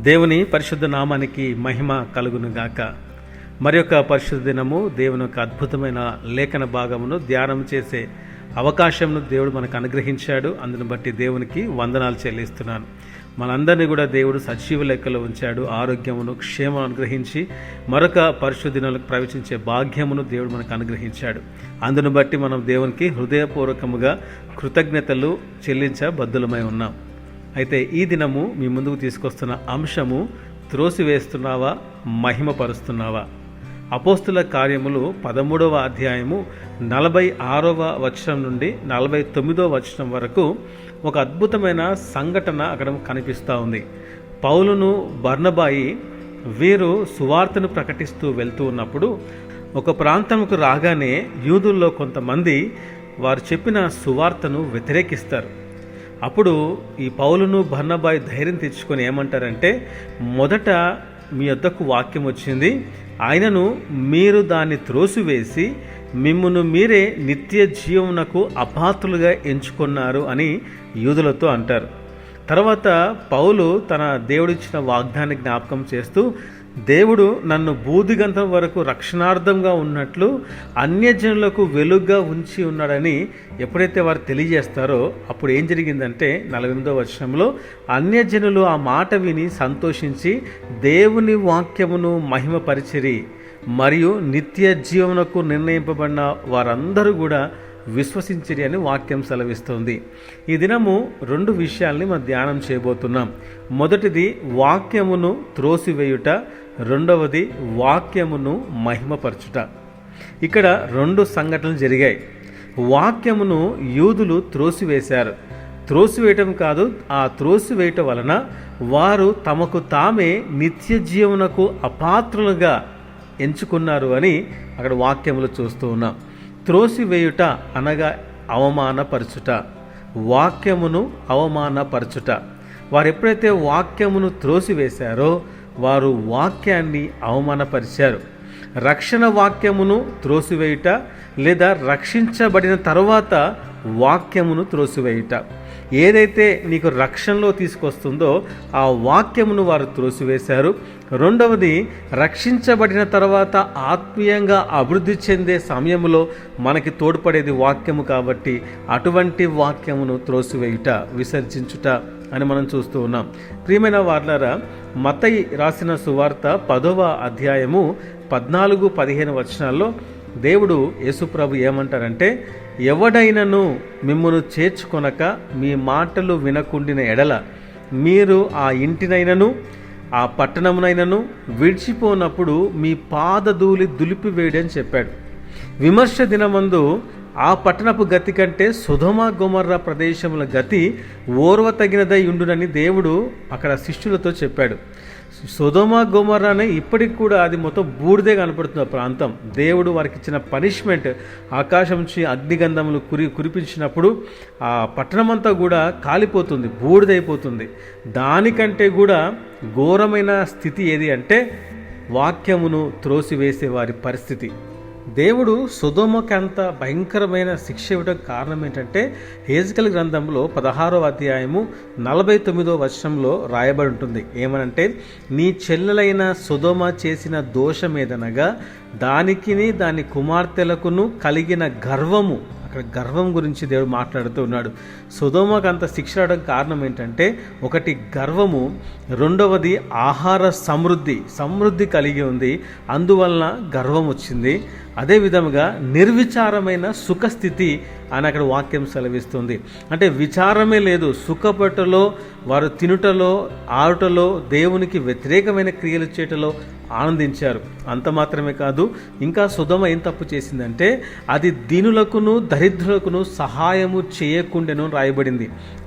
దేవుని పరిశుద్ధ నామానికి మహిమ కలుగును గాక. మరి యొక్క పరిశుద్ధ దినము దేవుని యొక్క అద్భుతమైన లేఖన భాగమును ధ్యానం చేసే అవకాశంను దేవుడు మనకు అనుగ్రహించాడు. అందును బట్టి దేవునికి వందనాలు చెల్లిస్తున్నాను. మనందరినీ కూడా దేవుడు సజీవ లెక్కలో ఉంచాడు. ఆరోగ్యమును క్షేమం అనుగ్రహించి మరొక పరిశుద్ధ దినాలకు ప్రవేశించే భాగ్యమును దేవుడు మనకు అనుగ్రహించాడు. అందును బట్టి మనం దేవునికి హృదయపూర్వకముగా కృతజ్ఞతలు చెల్లించబద్దులమై ఉన్నాం. అయితే ఈ దినము మీ ముందుకు తీసుకొస్తున్న అంశము, త్రోసివేస్తున్నావా, మహిమపరుస్తున్నావా? అపోస్తుల కార్యములు 13వ అధ్యాయము 46వ వచనం నుండి 49వ వచనం వరకు ఒక అద్భుతమైన సంఘటన అక్కడ కనిపిస్తూ ఉంది. పౌలును బర్నబాయి వీరు సువార్తను ప్రకటిస్తూ వెళ్తూ ఉన్నప్పుడు ఒక ప్రాంతంకు రాగానే యూదుల్లో కొంతమంది వారు చెప్పిన సువార్తను వ్యతిరేకిస్తారు. అప్పుడు ఈ పౌలును బర్నబాయి ధైర్యం తెచ్చుకొని ఏమంటారంటే, మొదట మీ వద్దకు వాక్యం వచ్చింది, ఆయనను మీరు దాన్ని త్రోసివేసి మిమ్మును మీరే నిత్య జీవమునకు అపాత్రులుగా ఎంచుకున్నారు అని యూదులతో అంటారు. తర్వాత పౌలు తన దేవుడిచ్చిన వాగ్దాన్ని జ్ఞాపకం చేస్తూ, దేవుడు నన్ను బూదిగంతం వరకు రక్షణార్థంగా ఉన్నట్లు అన్యజనులకు వెలుగుగా ఉంచి ఉన్నాడని ఎప్పుడైతే వారు తెలియజేస్తారో అప్పుడు ఏం జరిగిందంటే 48వ వచనంలో, అన్యజనులు ఆ మాట విని సంతోషించి దేవుని వాక్యమును మహిమపరిచిరి, మరియు నిత్య జీవమునకు నిర్ణయింపబడిన వారందరూ కూడా విశ్వసించిరి అని వాక్యం సెలవిస్తుంది. ఈ దినము 2 విషయాల్ని మనం ధ్యానం చేయబోతున్నాం. మొదటిది వాక్యమును త్రోసివేయుట, రెండవది వాక్యమును మహిమపరచుట. ఇక్కడ 2 సంఘటనలు జరిగాయి. వాక్యమును యూదులు త్రోసివేశారు. త్రోసివేయటం కాదు, ఆ త్రోసివేయటం వలన వారు తమకు తామే నిత్య జీవనకు అపాత్రులుగా ఎంచుకున్నారు అని అక్కడ వాక్యములు చూస్తూ ఉన్నాం. త్రోసివేయుట అనగా అవమానపరచుట, వాక్యమును అవమానపరచుట. వారు ఎప్పుడైతే వాక్యమును త్రోసివేశారో వారు వాక్యాన్ని అవమానపరిచారు. రక్షణ వాక్యమును త్రోసివేయుట లేదా రక్షించబడిన తరువాత వాక్యమును త్రోసివేయుట. ఏదైతే నీకు రక్షణలో తీసుకొస్తుందో ఆ వాక్యమును వారు త్రోసివేశారు. రెండవది, రక్షించబడిన తర్వాత ఆత్మీయంగా అభివృద్ధి చెందే సమయంలో మనకి తోడ్పడేది వాక్యము కాబట్టి అటువంటి వాక్యమును త్రోసివేయుట, విసర్జించుట అని మనం చూస్తూ ఉన్నాం. ప్రియమైన వార్లారా, మత్తయి రాసిన సువార్త 10వ అధ్యాయము 14-15 వచనాల్లో దేవుడు యేసుప్రభు ఏమంటారంటే, ఎవడైనను మిమ్మును చేర్చుకొనక మీ మాటలు వినకుండిన ఎడల మీరు ఆ ఇంటినైనను ఆ పట్టణమునైనను విడిచిపోనప్పుడు మీ పాదధూళి దులిపివేయడని చెప్పాడు. విమర్శ దినమందు ఆ పట్టణపు గతి కంటే సొదొమ గొమొర్రా ప్రదేశముల గతి ఓర్వతగినదై ఉండునని దేవుడు అక్కడ శిష్యులతో చెప్పాడు. సొదొమ గొమొర్రానే ఇప్పటికి కూడా అది మొత్తం బూడిదే కనపడుతున్న ప్రాంతం. దేవుడు వారికి ఇచ్చిన పనిష్మెంట్, ఆకాశం నుంచి అగ్నిగంధములు కురిపించినప్పుడు ఆ పట్టణమంతా కూడా కాలిపోతుంది, బూడిదైపోతుంది. దానికంటే కూడా ఘోరమైన స్థితి ఏది అంటే వాక్యమును త్రోసివేసే వారి పరిస్థితి. దేవుడు సొదొమకి అంత భయంకరమైన శిక్ష ఇవ్వడం కారణం ఏంటంటే, హెజ్కేలు గ్రంథంలో 16వ అధ్యాయము 49వ వచనంలో రాయబడి ఉంటుంది. ఏమనంటే, నీ చెల్లెలైన సొదొమ చేసిన దోషమేదనగా దానికిని దాని కుమార్తెలకును కలిగిన గర్వము. అక్కడ గర్వం గురించి దేవుడు మాట్లాడుతూ ఉన్నాడు. సొదొమకు అంత శిక్ష రావడం కారణం ఏంటంటే, ఒకటి గర్వము, రెండవది ఆహార సమృద్ధి కలిగి ఉంది, అందువలన గర్వం వచ్చింది. అదేవిధంగా నిర్విచారమైన సుఖస్థితి అని అక్కడ వాక్యం సెలవిస్తుంది. అంటే విచారమే లేదు, సుఖపట్టులో, వారు తినుటలో, ఆడుటలో, దేవునికి వ్యతిరేకమైన క్రియలు చేయటలో ఆనందించారు. అంత మాత్రమే కాదు, ఇంకా సొదొమ ఏం తప్పు చేసిందంటే అది దీనులకును దరిద్రులకును సహాయము చేయకుండాను రాయబడింది.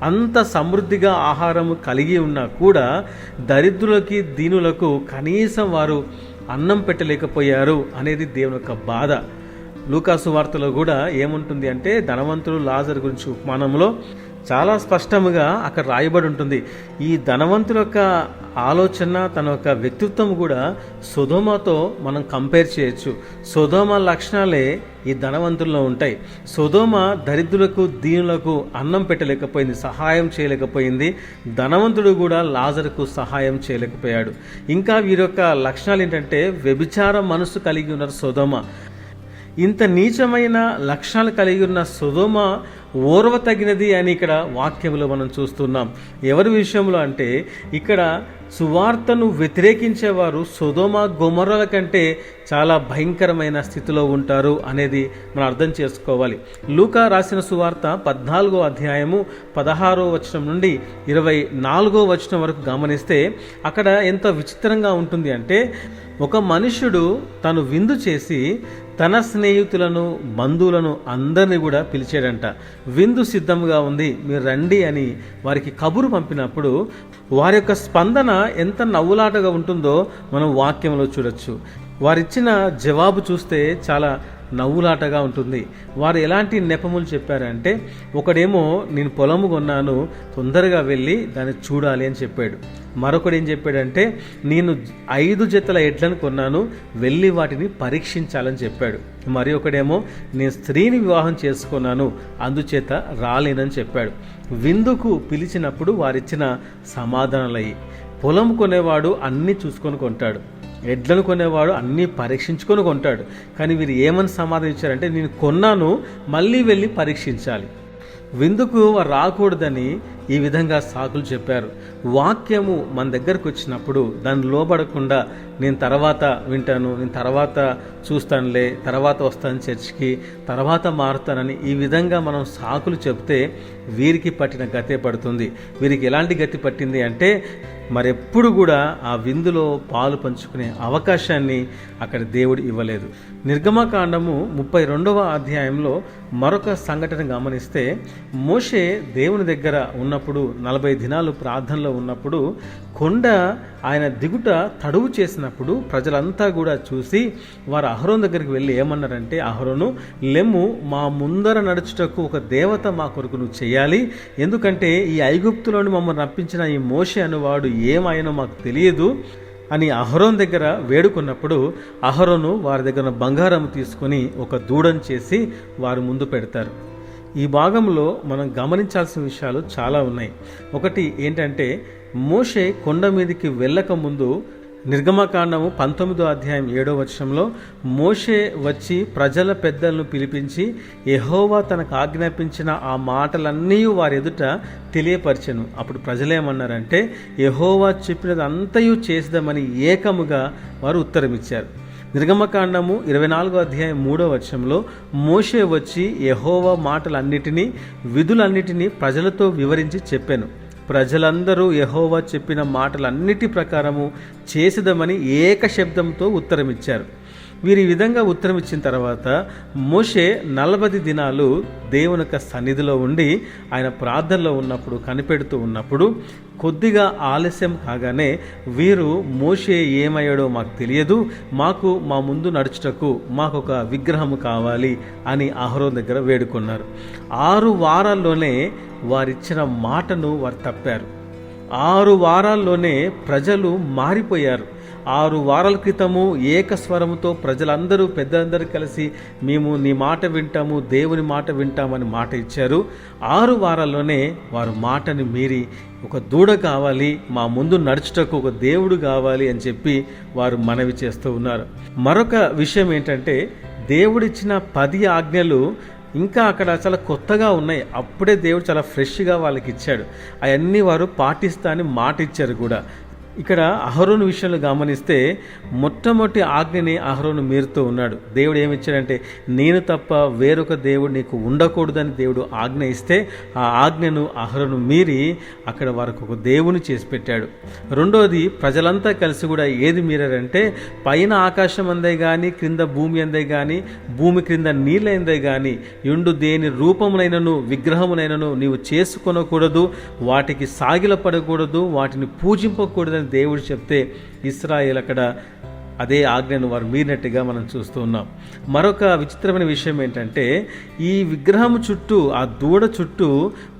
అంత సమృద్ధిగా ఆహారము కలిగి ఉన్నా కూడా దరిద్రులకి దీనులకు కనీసం వారు అన్నం పెట్టలేకపోయారు అనేది దేవుని యొక్క బాధ. లూకా సువార్తలో కూడా ఏముంటుంది అంటే, ధనవంతుడు లాజరు గురించి ఉపమానంలో చాలా స్పష్టంగా అక్కడ రాయబడి ఉంటుంది. ఈ ధనవంతుల యొక్క ఆలోచన, తన యొక్క వ్యక్తిత్వం కూడా సొదొమతో మనం కంపేర్ చేయొచ్చు. సొదొమ లక్షణాలే ఈ ధనవంతుల్లో ఉంటాయి. సొదొమ దరిద్రులకు, దీనులకు అన్నం పెట్టలేకపోయింది, సహాయం చేయలేకపోయింది. ధనవంతుడు కూడా లాజరుకు సహాయం చేయలేకపోయాడు. ఇంకా వీరి యొక్క లక్షణాలు ఏంటంటే వ్యభిచార మనసు కలిగి ఉన్నారు సొదొమ. ఇంత నీచమైన లక్షణాలు కలిగి ఉన్న సొదొమ ఓర్వ తగినది అని ఇక్కడ వాక్యంలో మనం చూస్తున్నాం. ఎవరి విషయంలో అంటే ఇక్కడ సువార్తను వ్యతిరేకించేవారు సొదొమ గొమొర్రాల కంటే చాలా భయంకరమైన స్థితిలో ఉంటారు అనేది మనం అర్థం చేసుకోవాలి. లూకా రాసిన సువార్త 14వ అధ్యాయము 16వ వచనం నుండి 24వ వచనం వరకు గమనిస్తే అక్కడ ఎంత విచిత్రంగా ఉంటుంది అంటే, ఒక మనుష్యుడు తను విందు చేసి తన స్నేహితులను, బంధువులను అందరినీ కూడా పిలిచాడంట. విందు సిద్ధంగా ఉంది, మీరు రండి అని వారికి కబురు పంపినప్పుడు వారి యొక్క స్పందన ఎంత నవ్వులాటగా ఉంటుందో మనం వాక్యంలో చూడొచ్చు. వారిచ్చిన జవాబు చూస్తే చాలా నవ్వులాటగా ఉంటుంది. వారు ఎలాంటి నెపములు చెప్పారంటే, ఒకడేమో నేను పొలము కొన్నాను, తొందరగా వెళ్ళి దాన్ని చూడాలి అని చెప్పాడు. మరొకడు ఏం చెప్పాడంటే, నేను 5 జతల ఎడ్లను కొన్నాను, వెళ్ళి వాటిని పరీక్షించాలని చెప్పాడు. మరి ఒకడేమో నేను స్త్రీని వివాహం చేసుకున్నాను, అందుచేత రాలేనని చెప్పాడు. విందుకు పిలిచినప్పుడు వారిచ్చిన సమాధానాలయ్యి. పొలం కొనేవాడు అన్నీ చూసుకొని కొంటాడు, ఎడ్లను కొనేవాడు అన్నీ పరీక్షించుకొని కొంటాడు. కానీ వీరు ఏమని సమాధానం ఇచ్చారంటే, నేను కొన్నాను, మళ్ళీ వెళ్ళి పరీక్షించాలి. విందుకు వారు రాకూడదని ఈ విధంగా సాకులు చెప్పారు. వాక్యము మన దగ్గరకు వచ్చినప్పుడు దాన్ని లోబడకుండా నేను తర్వాత వింటాను, నేను తర్వాత చూస్తానులే, తర్వాత వస్తాను చర్చికి, తర్వాత మారుతానని ఈ విధంగా మనం సాకులు చెప్తే వీరికి పట్టిన గతే పడుతుంది. వీరికి ఎలాంటి గతి పట్టింది అంటే, మరెప్పుడు కూడా ఆ విందులో పాలు పంచుకునే అవకాశాన్ని అక్కడ దేవుడు ఇవ్వలేదు. నిర్గమకాండము 32వ అధ్యాయంలో మరొక సంఘటన గమనిస్తే, మోషే దేవుని దగ్గర ఉన్నప్పుడు 40 దినాలు ప్రార్థనలో ఉన్నప్పుడు కొండ ఆయన దిగుట తడువు చేసినప్పుడు ప్రజలంతా కూడా చూసి వారు అహరోను దగ్గరికి వెళ్ళి ఏమన్నారంటే, అహరోను, లెమ్ము, మా ముందర నడుచుటకు ఒక దేవత మా కొరకు నువ్వు చేయాలి. ఎందుకంటే ఈ ఐగుప్తులోని మమ్మల్ని రప్పించిన ఈ మోషే అనువాడు ఏమాయనో మాకు తెలియదు అని అహరోను దగ్గర వేడుకున్నప్పుడు అహరోను వారి దగ్గర బంగారం తీసుకొని ఒక దూడను చేసి వారి ముందు పెడతారు. ఈ భాగంలో మనం గమనించాల్సిన విషయాలు చాలా ఉన్నాయి. ఒకటి ఏంటంటే, మోషే కొండ మీదకి వెళ్ళక ముందు నిర్గమకాండము 19వ అధ్యాయం 7వ వచనంలో మోషే వచ్చి ప్రజల పెద్దలను పిలిపించి యెహోవా తనకు ఆజ్ఞాపించిన ఆ మాటలన్నీ వారి ఎదుట తెలియపరిచెను. అప్పుడు ప్రజలేమన్నారంటే, యెహోవా చెప్పినది అంతయు చేద్దామని ఏకముగా వారు ఉత్తరమిచ్చారు. నిర్గమకాండము 24వ అధ్యాయం 3వ వచనంలో మోషే వచ్చి యెహోవా మాటలన్నిటినీ, విధులన్నిటినీ ప్రజలతో వివరించి చెప్పాను. ప్రజలందరూ యెహోవా చెప్పిన మాటలన్నిటి ప్రకారము చేసేదమని ఏక శబ్దంతో ఉత్తరమిచ్చారు. వీరు ఈ విధంగా ఉత్తరం ఇచ్చిన తర్వాత మోషే 40 దినాలు దేవుని యొక్క సన్నిధిలో ఉండి ఆయన ప్రార్థనలో ఉన్నప్పుడు, కనిపెడుతూ ఉన్నప్పుడు కొద్దిగా ఆలస్యం కాగానే వీరు మోషే ఏమయ్యాడో మాకు తెలియదు, మాకు మా ముందు నడుచుటకు మాకు ఒక విగ్రహము కావాలి అని అహరోను దగ్గర వేడుకున్నారు. 6 వారాల్లోనే వారిచ్చిన మాటను వారు తప్పారు. 6 వారాల్లోనే ప్రజలు మారిపోయారు. 6 వారాల క్రితము ఏకస్వరముతో ప్రజలందరూ, పెద్దలందరూ కలిసి మేము నీ మాట వింటాము, దేవుని మాట వింటామని మాట ఇచ్చారు. 6 వారాల్లోనే వారు మాటని మీరి ఒక దూడ కావాలి, మా ముందు నడుచుటకు ఒక దేవుడు కావాలి అని చెప్పి వారు మనవి చేస్తూ ఉన్నారు. మరొక విషయం ఏంటంటే, దేవుడిచ్చిన 10 ఆజ్ఞలు ఇంకా అక్కడ చాలా కొత్తగా ఉన్నాయి. అప్పుడే దేవుడు చాలా ఫ్రెష్గా వాళ్ళకి ఇచ్చాడు. అవన్నీ వారు పాటిస్తా అని మాట ఇచ్చారు కూడా. ఇక్కడ అహరోను విషయంలో గమనిస్తే మొట్టమొదటి ఆజ్ఞని అహరోను మీరుతూ ఉన్నాడు. దేవుడు ఏమిచ్చాడంటే, నేను తప్ప వేరొక దేవుడు నీకు ఉండకూడదని దేవుడు ఆజ్ఞ ఇస్తే ఆ ఆజ్ఞను అహరోను మీరి అక్కడ వారికి ఒక దేవుని చేసి పెట్టాడు. రెండోది, ప్రజలంతా కలిసి కూడా ఏది మీరారంటే, పైన ఆకాశం అందే కానీ, క్రింద భూమి అందే కానీ, భూమి క్రింద నీళ్ళందే కానీ ఎండు దేని రూపమునైనను విగ్రహమునైనను నీవు చేసుకొనకూడదు, వాటికి సాగిలపడకూడదు, వాటిని పూజింపకూడదు దేవుడు చెప్తే ఇశ్రాయేల్ అక్కడ అదే ఆజ్ఞను వారు మీరినట్టుగా మనం చూస్తూ ఉన్నాం. మరొక విచిత్రమైన విషయం ఏంటంటే, ఈ విగ్రహం చుట్టూ, ఆ దూడ చుట్టూ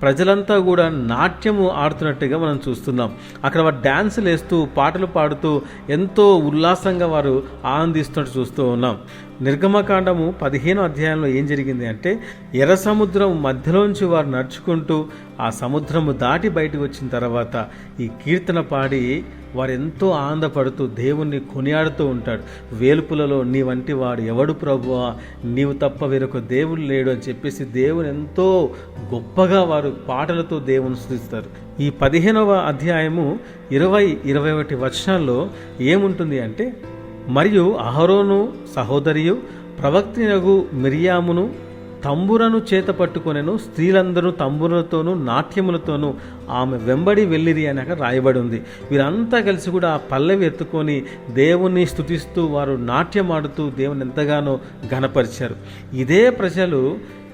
ప్రజలంతా కూడా నాట్యము ఆడుతున్నట్టుగా మనం చూస్తున్నాం. అక్కడ వారు డ్యాన్సులు వేస్తూ పాటలు పాడుతూ ఎంతో ఉల్లాసంగా వారు ఆనందిస్తున్నట్టు చూస్తూ ఉన్నాం. నిర్గమకాండము 15వ అధ్యాయంలో ఏం జరిగింది అంటే, ఎర్ర సముద్రం మధ్యలోంచి వారు నడుచుకుంటూ ఆ సముద్రము దాటి బయటకు వచ్చిన తర్వాత ఈ కీర్తన పాడి వారు ఎంతో ఆనందపడుతూ దేవుణ్ణి కొనియాడుతూ ఉంటాడు. వేలుపులలో నీ వంటి వాడు ఎవడు ప్రభువా, నీవు తప్ప వేరొక దేవుడు లేడు అని చెప్పేసి దేవుని ఎంతో గొప్పగా వారు పాటలతో దేవుని స్తుతిస్తారు. ఈ 15వ అధ్యాయము 20-21 వచనాల్లో ఏముంటుంది అంటే, మరియు అహరోను సహోదరియు ప్రవక్తినగు మిరియామును తంబురను చేత పట్టుకొనెను, స్త్రీలందరూ తంబురలతోనూ నాట్యములతోనూ ఆమె వెంబడి వెళ్ళిరి అని అక్కడ రాయబడి ఉంది. వీరంతా కలిసి కూడా ఆ పల్లవి ఎత్తుకొని దేవుణ్ణి స్తుతిస్తూ వారు నాట్యమాడుతూ దేవుని ఎంతగానో ఘనపరిచారు. ఇదే ప్రజలు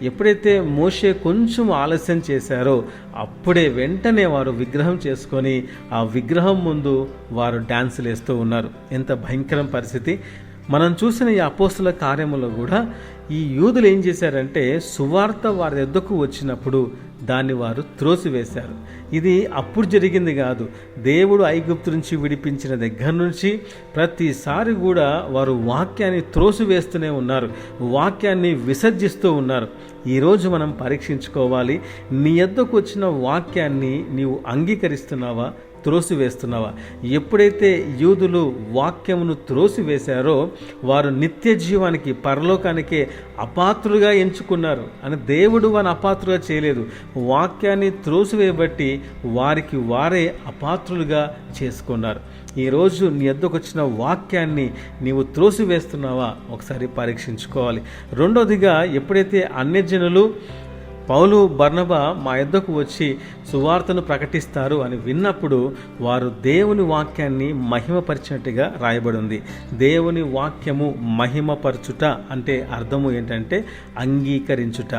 ఎప్పుడైతే మోషే కొంచెం ఆలస్యం చేశారో అప్పుడే వెంటనే వారు విగ్రహం చేసుకొని ఆ విగ్రహం ముందు వారు డ్యాన్సులు వేస్తూ ఉన్నారు. ఎంత భయంకరం పరిస్థితి! మనం చూసిన ఈ అపోస్తుల కార్యములో కూడా ఈ యూదులు ఏం చేశారంటే, సువార్త వారి యొద్దకు వచ్చినప్పుడు దాన్ని వారు త్రోసివేశారు. ఇది అప్పుడు జరిగింది కాదు. దేవుడు ఐగుప్తు నుంచి విడిపించిన దగ్గర నుంచి ప్రతిసారి కూడా వారు వాక్యాన్ని త్రోసివేస్తూనే ఉన్నారు, వాక్యాన్ని విసర్జిస్తూ ఉన్నారు. ఈరోజు మనం పరీక్షించుకోవాలి, నీ యొద్దకు వచ్చిన వాక్యాన్ని నీవు అంగీకరిస్తున్నావా, త్రోసివేస్తున్నావా? ఎప్పుడైతే యూదులు వాక్యమును త్రోసివేశారో వారు నిత్య జీవానికి, పరలోకానికే అపాత్రులుగా ఎంచుకున్నారు. అని దేవుడు వారిని అపాత్రులుగా చేయలేదు, వాక్యాన్ని త్రోసివేయబట్టి వారికి వారే అపాత్రులుగా చేసుకున్నారు. ఈరోజు నీ యొద్దకు వచ్చిన వాక్యాన్ని నీవు త్రోసివేస్తున్నావా ఒకసారి పరీక్షించుకోవాలి. రెండోదిగా, ఎప్పుడైతే అన్యజనులు పౌలు బర్నబా మా యొద్దకు వచ్చి సువార్తను ప్రకటిస్తారు అని విన్నప్పుడు వారు దేవుని వాక్యాన్ని మహిమపరిచినట్టుగా రాయబడి ఉంది. దేవుని వాక్యము మహిమపరచుట అంటే అర్థము ఏంటంటే అంగీకరించుట.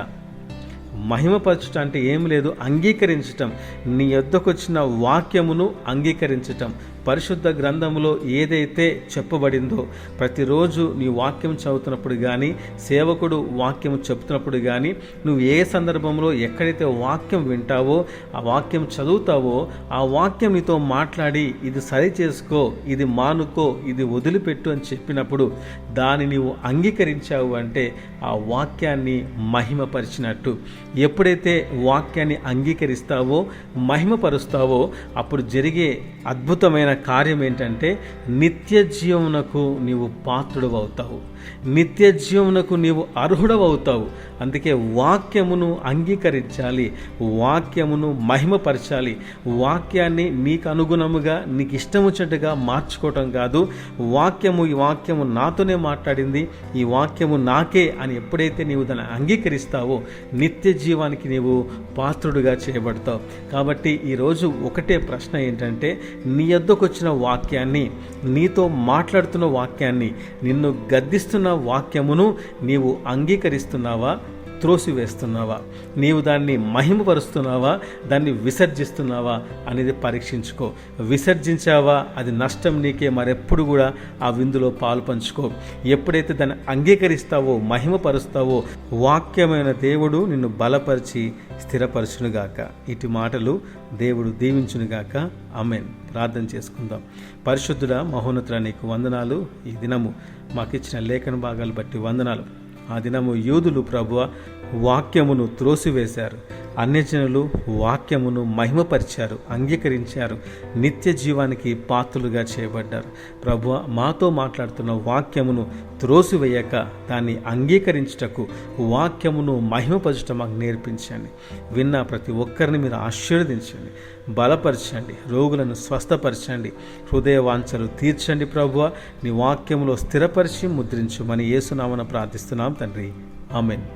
మహిమపరచుట అంటే ఏం లేదు, అంగీకరించటం. నీ యొద్దకు వచ్చిన వాక్యమును అంగీకరించటం. పరిశుద్ధ గ్రంథములో ఏదైతే చెప్పబడిందో ప్రతిరోజు నీ వాక్యం చదువుతున్నప్పుడు కానీ, సేవకుడు వాక్యం చెప్తున్నప్పుడు కానీ, నువ్వు ఏ సందర్భంలో ఎక్కడైతే వాక్యం వింటావో, ఆ వాక్యం చదువుతావో, ఆ వాక్యం నీతో మాట్లాడి ఇది సరి చేసుకో, ఇది మానుకో, ఇది వదిలిపెట్టు అని చెప్పినప్పుడు దాన్ని నీవు అంగీకరించావు అంటే ఆ వాక్యాన్ని మహిమపరిచినట్టు. ఎప్పుడైతే వాక్యాన్ని అంగీకరిస్తావో, మహిమపరుస్తావో అప్పుడు జరిగే అద్భుతమైన కార్యం ఏంటంటే నిత్య జీవమునకు నీవు పాత్రుడు అవుతావు, నిత్య జీవమునకు నీవు అర్హుడవుతావు. అందుకే వాక్యమును అంగీకరించాలి, వాక్యమును మహిమపరచాలి. వాక్యాన్ని నీకు అనుగుణముగా, నీకు ఇష్టం వచ్చినట్టుగా మార్చుకోవటం కాదు. ఈ వాక్యము నాతోనే మాట్లాడింది, ఈ వాక్యము నాకే అని ఎప్పుడైతే నీవు దాన్ని అంగీకరిస్తావో నిత్య జీవానికి నీవు పాత్రుడుగా చేయబడతావు. కాబట్టి ఈరోజు ఒకటే ప్రశ్న ఏంటంటే, నీ యొద్దకు వచ్చిన వాక్యాన్ని, నీతో మాట్లాడుతున్న వాక్యాన్ని, నిన్ను గద్దిస్తున్న వాక్యమును నీవు అంగీకరిస్తున్నావా, త్రోసివేస్తున్నావా? నీవు దాన్ని మహిమపరుస్తున్నావా, దాన్ని విసర్జిస్తున్నావా అనేది పరీక్షించుకో. విసర్జించావా, అది నష్టం నీకే, మరెప్పుడు కూడా ఆ విందులో పాలు పంచుకో. ఎప్పుడైతే దాన్ని అంగీకరిస్తావో, మహిమపరుస్తావో, వాక్యమైన దేవుడు నిన్ను బలపరిచి స్థిరపరచునుగాక. ఇటు మాటలు దేవుడు దీవించునుగాక. ఆమేన్. ప్రార్థన చేసుకుందాం. పరిశుద్ధుడా, మహోన్నతుడా, నీకు వందనాలు. ఈ దినము మాకిచ్చిన లేఖన భాగాలు బట్టి వందనాలు. ఆ దినము యూదులు ప్రభువా వాక్యమును త్రోసివేశారు, అన్యజనులు వాక్యమును మహిమపరిచారు, అంగీకరించారు, నిత్య జీవానికి పాత్రులుగా చేయబడ్డారు. ప్రభువా మాతో మాట్లాడుతున్న వాక్యమును త్రోసివేయక దాన్ని అంగీకరించుటకు, వాక్యమును మహిమపరచటం మాకు నేర్పించండి. విన్న ప్రతి ఒక్కరిని మీరు ఆశీర్వదించండి, బలపరచండి, రోగులను స్వస్థపరచండి, హృదయ వాంఛలు తీర్చండి. ప్రభువా నీ వాక్యములో స్థిరపరిచి ముద్రించుమని యేసునామమున ప్రార్థిస్తున్నాం తండ్రి. ఆమేన్.